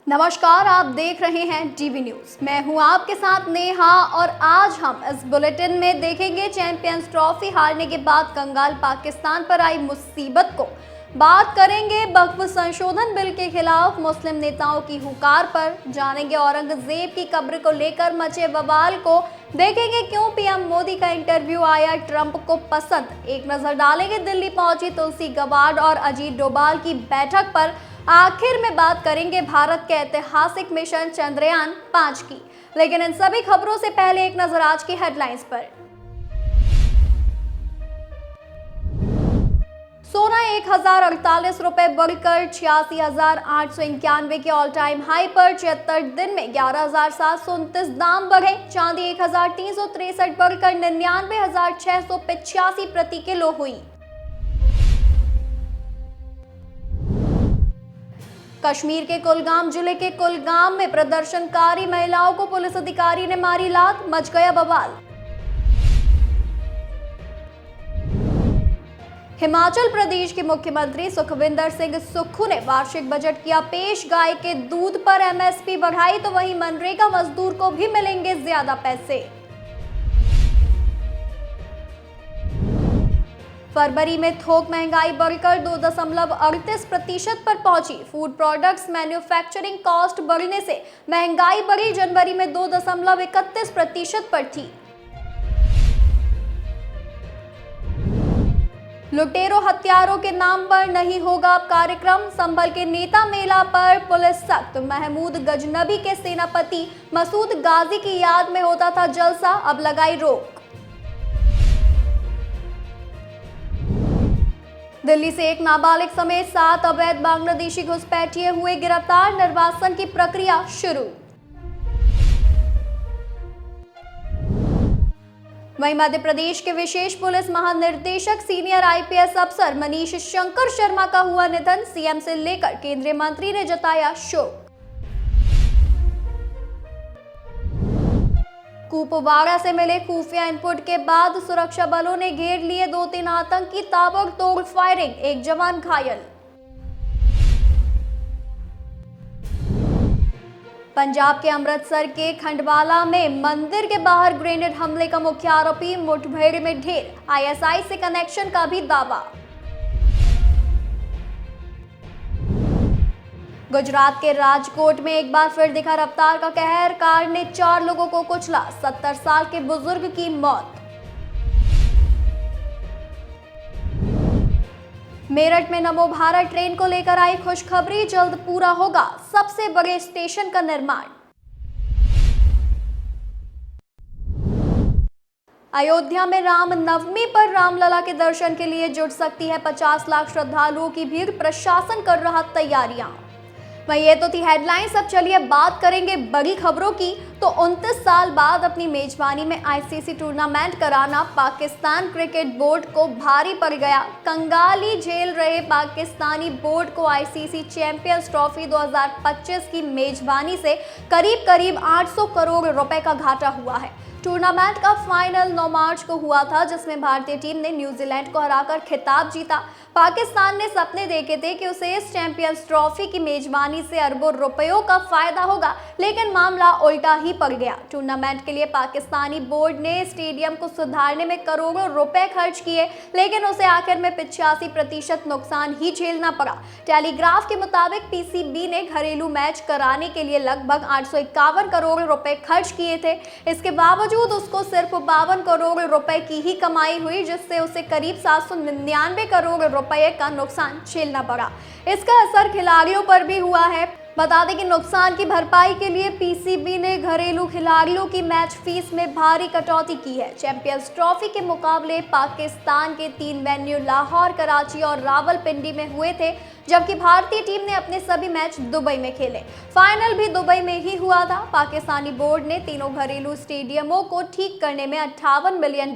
नमस्कार, आप देख रहे हैं टीवी न्यूज। मैं हूं आपके साथ नेहा और आज हम इस बुलेटिन में देखेंगे चैंपियंस ट्रॉफी हारने के बाद कंगाल पाकिस्तान पर आई मुसीबत को। बात करेंगे वक्फ संशोधन बिल के खिलाफ मुस्लिम नेताओं की हुंकार पर, जानेंगे औरंगजेब की कब्र को लेकर मचे बवाल को, देखेंगे क्यों पीएम मोदी का इंटरव्यू आया ट्रंप को पसंद। एक नजर डालेंगे दिल्ली पहुंची तुलसी गबार्ड और अजीत डोभाल की बैठक पर। आखिर में बात करेंगे भारत के ऐतिहासिक मिशन चंद्रयान 5 की। लेकिन इन सभी खबरों से पहले एक नजर आज की हेडलाइंस पर। सोना 1048 रुपए बढ़कर 86,891 के ऑल टाइम हाई पर। 76 दिन में 11,729 दाम बढ़े। चांदी 1,363 बढ़कर 99,685 प्रति किलो हुई। कश्मीर के कुलगाम जिले के कुलगाम में प्रदर्शनकारी महिलाओं को पुलिस अधिकारी ने मारी लात, मच गया बवाल। हिमाचल प्रदेश के मुख्यमंत्री सुखविंदर सिंह सुक्खू ने वार्षिक बजट किया पेश। गाय के दूध पर एमएसपी बढ़ाई तो वहीं मनरेगा मजदूर को भी मिलेंगे ज्यादा पैसे। फरवरी में थोक महंगाई बढ़कर 2.38% पर पहुंची। फूड प्रोडक्ट्स मैन्युफैक्चरिंग कॉस्ट बढ़ने से महंगाई बढ़ी। जनवरी में 2.31% पर थी। लुटेरों हत्यारों के नाम पर नहीं होगा अब कार्यक्रम। संभल के नेता मेला पर पुलिस सख्त। महमूद गजनबी के सेनापति मसूद गाजी की याद में होता था जलसा, अब लगाई रोक। दिल्ली से एक नाबालिग समेत 7 अवैध बांग्लादेशी घुसपैठिए हुए गिरफ्तार। निर्वासन की प्रक्रिया शुरू। वहीं मध्य प्रदेश के विशेष पुलिस महानिदेशक सीनियर आईपीएस अफसर मनीष शंकर शर्मा का हुआ निधन। सीएम से लेकर केंद्रीय मंत्री ने जताया शोक। कुपवाड़ा से मिले खुफिया इनपुट के बाद सुरक्षा बलों ने घेर लिए 2-3 आतंकी। ताबड़तोड़ फायरिंग, एक जवान घायल। पंजाब के अमृतसर के खंडवाला में मंदिर के बाहर ग्रेनेड हमले का मुख्य आरोपी मुठभेड़ में ढेर। आईएसआई से कनेक्शन का भी दावा। गुजरात के राजकोट में एक बार फिर दिखा रफ्तार का कहर। कार ने 4 लोगों को कुचला। 70 साल के बुजुर्ग की मौत। मेरठ में नमो भारत ट्रेन को लेकर आई खुशखबरी। जल्द पूरा होगा सबसे बड़े स्टेशन का निर्माण। अयोध्या में राम नवमी पर रामलला के दर्शन के लिए जुट सकती है 50 लाख श्रद्धालुओं की भीड़। प्रशासन कर रहा तैयारियां। वहीं ये तो थी हेडलाइंस। अब चलिए बात करेंगे बड़ी खबरों की। तो 29 साल बाद अपनी मेजबानी में आईसीसी टूर्नामेंट कराना पाकिस्तान क्रिकेट बोर्ड को भारी पड़ गया। कंगाली झेल रहे पाकिस्तानी बोर्ड को आईसीसी चैंपियंस ट्रॉफी 2025 की मेजबानी से करीब 800 करोड़ रुपए का घाटा हुआ है। टूर्नामेंट का फाइनल 9 मार्च को हुआ था, जिसमें भारतीय टीम ने न्यूजीलैंड को हराकर खिताब जीता। पाकिस्तान ने सपने देखे थे कि उसे इस चैंपियंस ट्रॉफी की मेजबानी से अरबों रुपयों का फायदा होगा, लेकिन मामला उल्टा ही पड़ गया। टूर्नामेंट के लिए पाकिस्तानी बोर्ड ने स्टेडियम को सुधारने में करोड़ों रुपए खर्च किए, लेकिन उसे आखिर में 85% नुकसान ही झेलना पड़ा। टेलीग्राफ के मुताबिक पीसीबी ने घरेलू मैच कराने के लिए लगभग 851 करोड़ रुपए खर्च किए थे। इसके बावजूद उसको सिर्फ 52 करोड़ रुपए की ही कमाई हुई, जिससे उसे करीब 799 करोड़ रुपए का नुकसान झेलना पड़ा। इसका असर खिलाड़ियों पर भी हुआ है। बता दें कि नुकसान की भरपाई के लिए पीसीबी ने घरेलू खिलाड़ियों की मैच फीस में भारी कटौती की है। चैंपियंस ट्रॉफी के मुकाबले पाकिस्तान के 3 वेन्यू लाहौर, कराची और रावलपिंडी में हुए थे, जबकि भारतीय टीम ने अपने सभी मैच दुबई में खेले। फाइनल भी दुबई में ही हुआ था। पाकिस्तानी बोर्ड ने तीनों घरेलू स्टेडियमों को ठीक करने में $58 मिलियन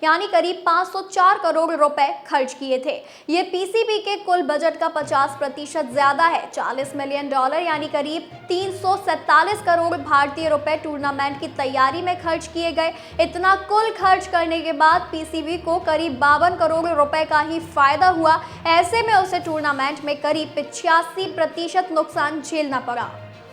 यानी करीब 504 करोड़ रुपए खर्च किए थे। ये पीसीबी के कुल बजट का 50% ज्यादा है। $40 मिलियन यानी करीब 347 करोड़ भारतीय रुपए टूर्नामेंट की तैयारी में खर्च किए गए। इतना कुल खर्च करने के बाद पीसीबी को करीब 52 करोड़ रुपए का ही फायदा हुआ। ऐसे में उसे टूर्नामेंट में करीब 85% नुकसान झेलना पड़ा।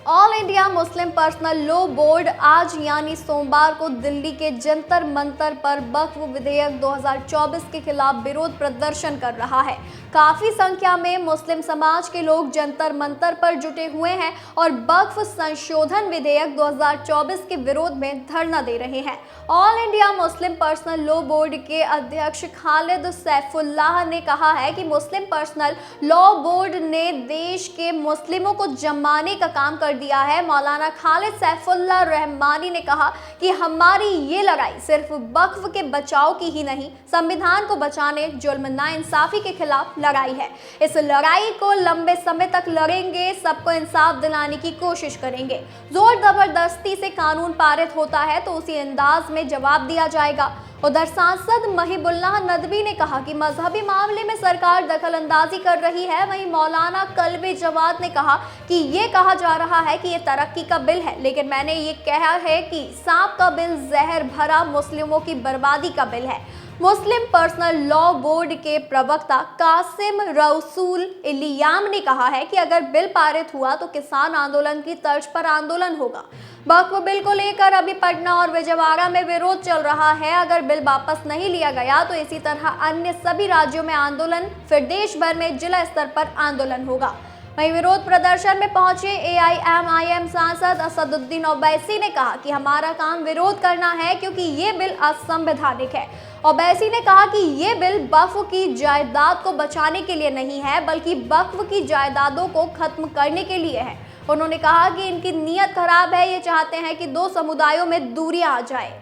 All India Muslim personal law board आज यानी सोमवार को दिल्ली के जंतर मंतर पर वक्फ विधेयक 2024 के खिलाफ विरोध प्रदर्शन कर रहा है। काफी संख्या में मुस्लिम समाज के लोग जंतर मंतर पर जुटे हुए हैं और वक्फ संशोधन विधेयक 2024 के विरोध में धरना दे रहे हैं। All India Muslim personal law board के अध्यक्ष खालिद सैफुल्लाह ने कहा है कि मुस्लिम पर्सनल लॉ बोर्ड ने देश के मुस्लिमों को जमाने का काम कर दिया है। मौलाना खालिद सैफुल्लाह रहमानी ने कहा कि हमारी ये लड़ाई सिर्फ वक्फ के बचाव की ही नहीं, संविधान को बचाने, जुल्म नाइंसाफी के खिलाफ लड़ाई है। इस लड़ाई को लंबे समय तक लड़ेंगे, सबको इंसाफ दिलाने की कोशिश करेंगे। जोर जबरदस्ती से कानून पारित होता है तो उसी अंदाज में जवाब दिया जाएगा। उधर सांसद महिबुल्लाह नदवी ने कहा कि मजहबी मामले में सरकार दखल अंदाजी कर रही है। वहीं मौलाना कल्बे जवाद ने कहा कि ये कहा जा रहा है कि ये तरक्की का बिल है, लेकिन मैंने ये कहा है कि सांप का बिल जहर भरा मुस्लिमों की बर्बादी का बिल है। मुस्लिम पर्सनल लॉ बोर्ड के प्रवक्ता कासिम रसूल इलियाम ने कहा है कि अगर बिल पारित हुआ तो किसान आंदोलन की तर्ज पर आंदोलन होगा। वक्फ बिल को लेकर अभी पटना और विजयवाड़ा में विरोध चल रहा है। अगर बिल वापस नहीं लिया गया तो इसी तरह अन्य सभी राज्यों में आंदोलन, फिर देश भर में जिला स्तर पर आंदोलन होगा। वहीं विरोध प्रदर्शन में पहुंचे AIMIM सांसद असदुद्दीन ओवैसी ने कहा कि हमारा काम विरोध करना है क्योंकि ये बिल असंवैधानिक है। ओवैसी ने कहा कि ये बिल वक्फ की जायदाद को बचाने के लिए नहीं है, बल्कि वक्फ की जायदादों को खत्म करने के लिए है। उन्होंने कहा कि इनकी नीयत खराब है, ये चाहते हैं कि दो समुदायों में दूरियां आ जाए।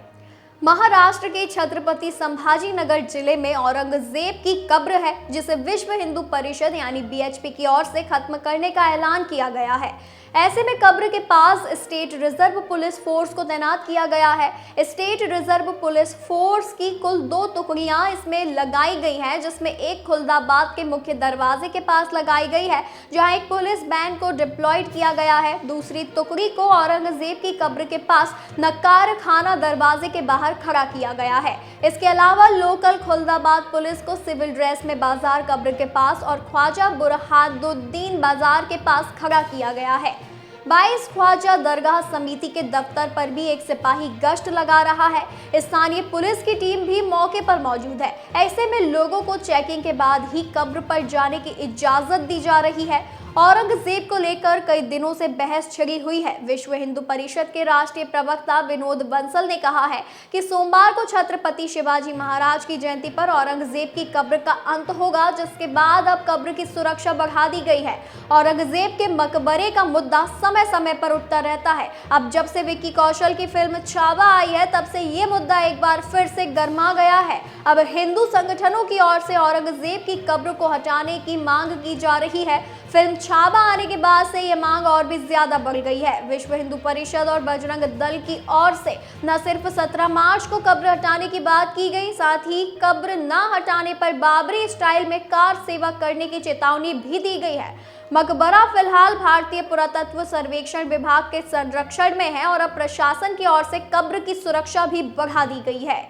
महाराष्ट्र के छत्रपति संभाजी नगर जिले में औरंगजेब की कब्र है, जिसे विश्व हिंदू परिषद यानी BHP की ओर से खत्म करने का ऐलान किया गया है। ऐसे में कब्र के पास स्टेट रिजर्व पुलिस फोर्स को तैनात किया गया है। स्टेट रिजर्व पुलिस फोर्स की कुल 2 टुकड़ियां इसमें लगाई गई हैं, जिसमें एक खुलदाबाद के मुख्य दरवाजे के पास लगाई गई है, जहां एक पुलिस बैंड को डिप्लॉयड किया गया है। दूसरी टुकड़ी को औरंगजेब की कब्र के पास नक्कार खाना दरवाजे के बाहर खड़ा किया गया है। इसके अलावा लोकल खुलदाबाद पुलिस को सिविल ड्रेस में बाजार कब्र के पास और ख्वाजा बुरहानुद्दीन बाजार के पास खड़ा किया गया है। 22 ख्वाजा दरगाह समिति के दफ्तर पर भी एक सिपाही गश्त लगा रहा है। स्थानीय पुलिस की टीम भी मौके पर मौजूद है। ऐसे में लोगों को चेकिंग के बाद ही कब्र पर जाने की इजाजत दी जा रही है। औरंगजेब को लेकर कई दिनों से बहस छिड़ी हुई है। विश्व हिंदू परिषद के राष्ट्रीय प्रवक्ता विनोद बंसल ने कहा है कि सोमवार को छत्रपति शिवाजी महाराज की जयंती पर औरंगजेब की कब्र का अंत होगा, जिसके बाद अब कब्र की सुरक्षा बढ़ा दी गई है। औरंगजेब के मकबरे का मुद्दा समय समय पर उठता रहता है। अब जब से विक्की कौशल की फिल्म छावा आई है, तब से ये मुद्दा एक बार फिर से गर्मा गया है। अब हिंदू संगठनों की ओर से औरंगजेब की कब्र को हटाने की मांग की जा रही है। फिल्म छावा आने के बाद से ये मांग और भी ज्यादा बढ़ गई है। विश्व हिंदू परिषद और बजरंग दल की ओर से न सिर्फ 17 मार्च को कब्र हटाने की बात की गई, साथ ही कब्र न हटाने पर बाबरी स्टाइल में कार सेवा करने की चेतावनी भी दी गई है। मकबरा फिलहाल भारतीय पुरातत्व सर्वेक्षण विभाग के संरक्षण में है और अब प्रशासन की ओर से कब्र की सुरक्षा भी बढ़ा दी गई है।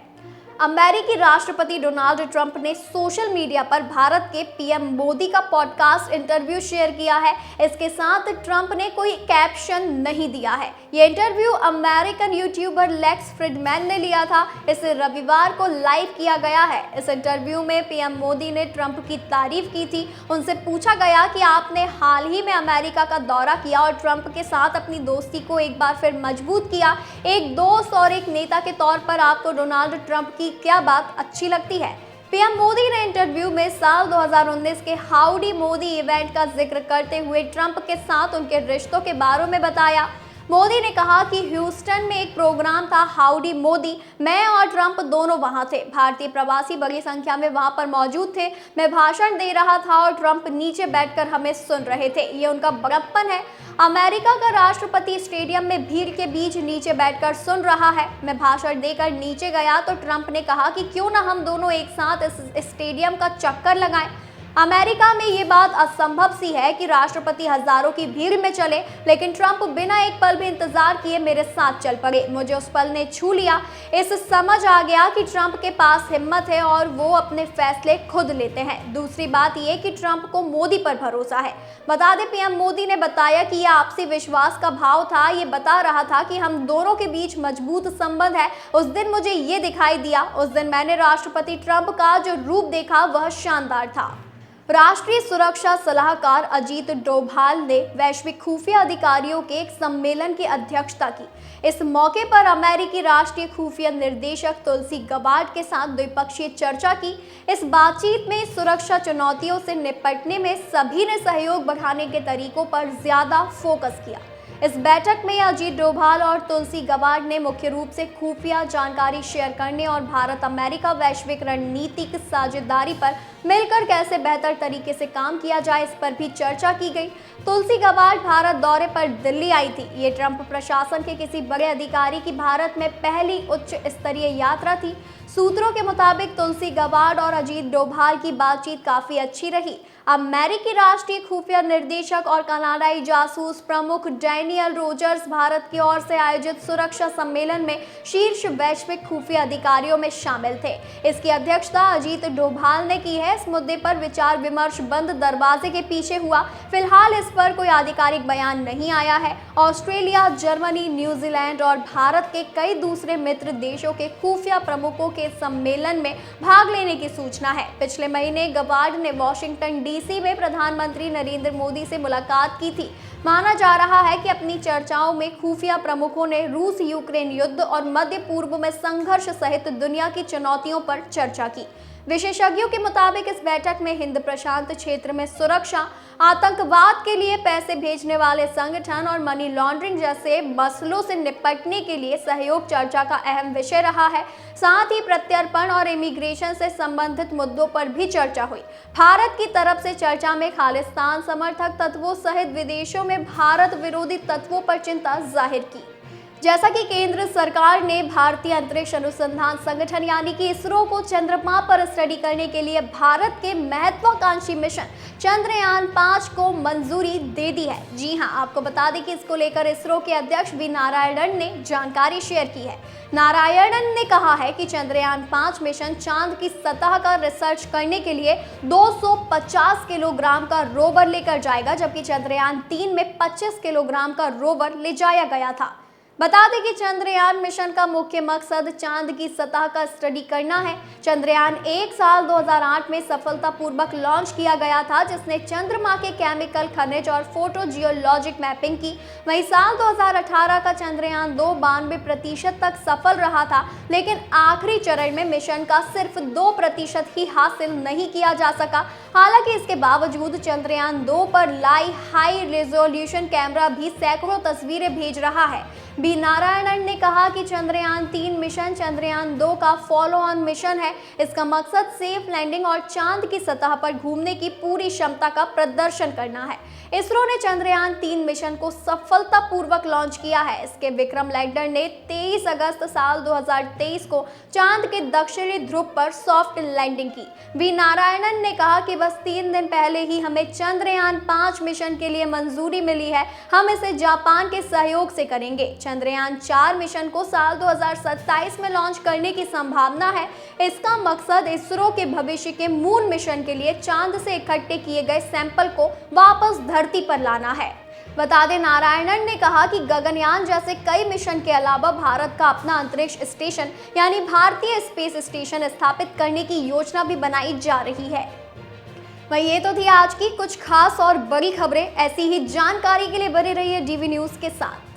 अमेरिकी राष्ट्रपति डोनाल्ड ट्रंप ने सोशल मीडिया पर भारत के PM मोदी का पॉडकास्ट इंटरव्यू शेयर किया है। इसके साथ ट्रंप ने कोई कैप्शन नहीं दिया है। ये interview American YouTuber Lex Fridman ने लिया था। इसे रविवार को लाइव किया गया है। इस इंटरव्यू में PM मोदी ने ट्रंप की तारीफ की थी। उनसे पूछा गया कि आपने हाल ही में अमेरिका का दौरा किया और ट्रंप के साथ अपनी दोस्ती को एक बार फिर मजबूत किया। एक दोस्त और एक नेता के तौर पर आपको डोनाल्ड ट्रंप की क्या बात अच्छी लगती है? PM मोदी ने इंटरव्यू में साल 2019 के हाउडी मोदी इवेंट का जिक्र करते हुए ट्रंप के साथ उनके रिश्तों के बारे में बताया। मोदी ने कहा कि ह्यूस्टन में एक प्रोग्राम था हाउडी मोदी, मैं और ट्रंप दोनों वहां थे। भारतीय प्रवासी बड़ी संख्या में वहां पर मौजूद थे। मैं भाषण दे रहा था और ट्रंप नीचे बैठकर हमें सुन रहे थे। ये उनका बड़प्पन है। अमेरिका का राष्ट्रपति स्टेडियम में भीड़ के बीच नीचे बैठकर सुन रहा है। मैं भाषण देकर नीचे गया तो ट्रंप ने कहा कि क्यों ना हम दोनों एक साथ इस स्टेडियम का चक्कर लगाएं। अमेरिका में ये बात असंभव सी है कि राष्ट्रपति हजारों की भीड़ में चले, लेकिन ट्रंप बिना एक पल भी इंतजार किए मेरे साथ चल पड़े। मुझे उस पल ने छू लिया। इस समझ आ गया कि ट्रंप के पास हिम्मत है और वो अपने फैसले खुद लेते हैं। दूसरी बात ये कि ट्रंप को मोदी पर भरोसा है। बता दें, पीएम मोदी ने बताया कि यह आपसी विश्वास का भाव था। ये बता रहा था कि हम दोनों के बीच मजबूत संबंध है। उस दिन मुझे ये दिखाई दिया। उस दिन मैंने राष्ट्रपति ट्रंप का जो रूप देखा वह शानदार था। राष्ट्रीय सुरक्षा सलाहकार अजीत डोभाल ने वैश्विक खुफिया अधिकारियों के एक सम्मेलन की अध्यक्षता की। इस मौके पर अमेरिकी राष्ट्रीय खुफिया निर्देशक तुलसी गबार्ड के साथ द्विपक्षीय चर्चा की। इस बातचीत में सुरक्षा चुनौतियों से निपटने में सभी ने सहयोग बढ़ाने के तरीकों पर ज्यादा फोकस किया। इस बैठक में अजीत डोभाल और तुलसी गबार्ड ने मुख्य रूप से खुफिया जानकारी शेयर करने और भारत अमेरिका वैश्विक रणनीतिक साझेदारी पर मिलकर कैसे बेहतर तरीके से काम किया जाए, इस पर भी चर्चा की गई। तुलसी गबार्ड भारत दौरे पर दिल्ली आई थी। ये ट्रंप प्रशासन के किसी बड़े अधिकारी की भारत में पहली उच्च स्तरीय यात्रा थी। सूत्रों के मुताबिक तुलसी गबार्ड और अजीत डोभाल की बातचीत काफी अच्छी रही। अमेरिकी राष्ट्रीय खुफिया निर्देशक और कनाडाई जासूस प्रमुख डैनियल रोजर्स भारत की ओर से आयोजित सुरक्षा सम्मेलन में शीर्ष वैश्विक खुफिया अधिकारियों में शामिल थे। इसकी अध्यक्षता अजीत डोभाल ने की है। इस मुद्दे पर विचार विमर्श बंद दरवाजे के पीछे हुआ। फिलहाल इस पर कोई आधिकारिक बयान नहीं आया है। ऑस्ट्रेलिया, जर्मनी, न्यूजीलैंड और भारत के कई दूसरे मित्र देशों के खुफिया प्रमुखों के सम्मेलन में भाग लेने की सूचना है। पिछले महीने गबार्ड ने वॉशिंगटन डीसी में प्रधानमंत्री नरेंद्र मोदी से मुलाकात की थी। माना जा रहा है कि अपनी चर्चाओं में खुफिया प्रमुखों ने रूस यूक्रेन युद्ध और मध्य पूर्व में संघर्ष सहित दुनिया की चुनौतियों पर चर्चा की। विशेषज्ञों के मुताबिक इस बैठक में हिंद प्रशांत क्षेत्र में सुरक्षा, आतंकवाद के लिए पैसे भेजने वाले संगठन और मनी लॉन्ड्रिंग जैसे मसलों से निपटने के लिए सहयोग चर्चा का अहम विषय रहा है। साथ ही प्रत्यर्पण और इमिग्रेशन से संबंधित मुद्दों पर भी चर्चा हुई। भारत की तरफ से चर्चा में खालिस्तान समर्थक तत्वों सहित विदेशों में भारत विरोधी तत्वों पर चिंता जाहिर की। जैसा कि केंद्र सरकार ने भारतीय अंतरिक्ष अनुसंधान संगठन यानी कि इसरो को चंद्रमा पर स्टडी करने के लिए भारत के महत्वाकांक्षी मिशन चंद्रयान 5 को मंजूरी दे दी है। जी हां, आपको बता दें कि इसको लेकर इसरो के अध्यक्ष वी नारायणन ने जानकारी शेयर की है। नारायणन ने कहा है कि चंद्रयान 5 मिशन चांद की सतह का रिसर्च करने के लिए 250 किलोग्राम का रोवर लेकर जाएगा, जबकि चंद्रयान 3 में 25 किलोग्राम का रोवर ले जाया गया था। बता दें कि चंद्रयान मिशन का मुख्य मकसद चांद की सतह का स्टडी करना है। चंद्रयान 1 साल 2008 में सफलतापूर्वक लॉन्च किया गया था, जिसने चंद्रमा के केमिकल खनिज और फोटो जियोलॉजिक मैपिंग की। वहीं साल 2018 का चंद्रयान 2 92% तक सफल रहा था, लेकिन आखिरी चरण में मिशन का सिर्फ 2% ही हासिल नहीं किया जा सका। हालांकि इसके बावजूद चंद्रयान 2 पर लाई हाई रेजोल्यूशन कैमरा भी सैकड़ों तस्वीरें भेज रहा है। बी नारायणन ने कहा कि चंद्रयान 3 मिशन चंद्रयान 2 का फॉलो ऑन मिशन है। इसका मकसद सेफ लैंडिंग और चांद की सतह पर घूमने की पूरी क्षमता का प्रदर्शन करना है। इसरो ने चंद्रयान 3 मिशन को सफलतापूर्वक लॉन्च किया है। इसके विक्रम लैंडर ने 23 अगस्त साल 2023 को चांद के दक्षिणी ध्रुव पर सॉफ्ट लैंडिंग की। वी नारायणन ने कहा कि बस 3 दिन पहले ही हमें चंद्रयान 5 मिशन के लिए मंजूरी मिली है। हम इसे जापान के सहयोग से करेंगे। चंद्रयान 4 मिशन को साल 2027 में लॉन्च करने की संभावना है। इसका मकसद इसरो के भविष्य के मून मिशन के लिए चांद से इकट्ठे किए गए सैंपल को वापस धरती पर लाना है। बता दें, नारायणन ने कहा कि गगनयान जैसे कई मिशन के अलावा भारत का अपना अंतरिक्ष स्टेशन यानी भारतीय स्पेस स्टेशन स्थापित करने की योजना भी बनाई जा रही है। वहीं ये तो थी आज की कुछ खास और बड़ी खबरें। ऐसी ही जानकारी के लिए बने रहिए डीवी न्यूज़ के साथ।